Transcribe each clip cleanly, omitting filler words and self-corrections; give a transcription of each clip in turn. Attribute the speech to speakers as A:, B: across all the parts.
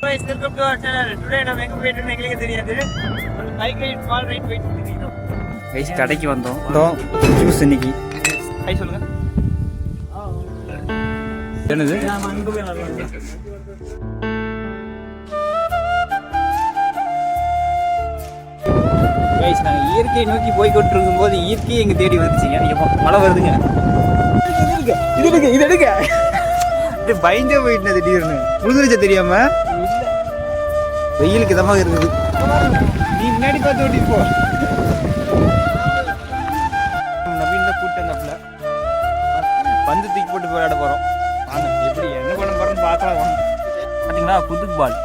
A: guys, welcome to our channel. Today நம்ம எங்க போயிட்டு எங்களுக்கு தெரியாது. ஒரு பைக் ரைட் ஸ்மால் ரைட் போயிட்டு இருக்கோம்.
B: கைஸ் கடைக்கு வந்தோம். ஜூஸ் இன்னைக்கு.
A: ஹை சொல்லுங்க.
B: என்னது?
A: அங்க போய் வரலாம்.
B: கைஸ் நாங்க இயற்கையை நோக்கி போய் கொண்டிருக்கும் போது இயற்கையை எங்க தேடி வந்துச்சுங்க. ஐயோ மழை வருதுங்க. இது எடுங்க. இது பயந்தே போயிட்டேன் திடீர்னு. புழுதுருச்ச தெரியாம வெயிலுக்கு இதமாக இருக்குது. நீ முன்னாடி பார்த்து ஓட்டிட்டு போ. நவீன கூட்டங்கள்ல பந்து தூக்கி போட்டு விளையாட போறோம். வாங்க எப்படி என்ன பண்ண போறோம்னு பார்க்கலாம். பாத்தீங்களா புதுக் பால்.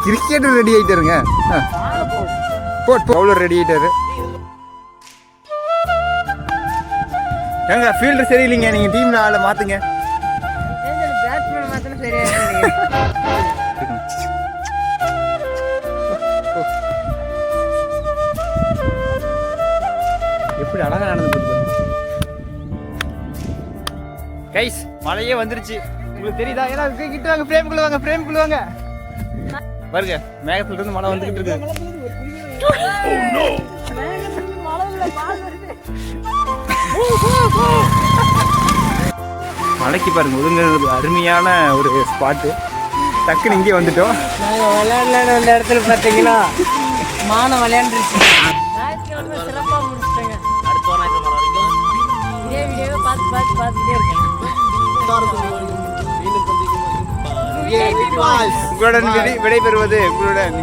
B: கிரிக்கெட் ரெடி ஆயிட்டாருங்க. பவுலர் ரெடி ஆயிட்டாரு. ஏங்க ஃபீல்டர் சரியில்லைங்க. நீங்க டீம்ல ஆளை மாத்துங்க. எப்படி அழகா நடந்து போகுது. கைஸ் மழையே வந்துருச்சு. உங்களுக்கு தெரியுதா? ஏன்னா கிட்ட வாங்க, ஃப்ரேம்குள்ள வாங்க, ஃப்ரேம்குள்ள வாங்க. பாருங்க மேகத்துல இருந்து மழை வந்துகிட்டு இருக்கு. மழைக்கு பாருங்க ஒதுங்கிறது அருமையான ஒரு ஸ்பாட்டு. டக்குன்னு இங்கே வந்துட்டோம்.
A: நாங்கள் விளையாடலான்னு அந்த இடத்துல பார்த்தீங்கன்னா மானம் விளையாண்டுருச்சு. சிறப்பாக முடிச்சிட்டேங்க. அடுத்த வரைக்கும் இதே வீடியோவை பார்த்துட்டே இருக்கேன்.
B: உங்களுடன் விடைபெறுவது உங்களுடன்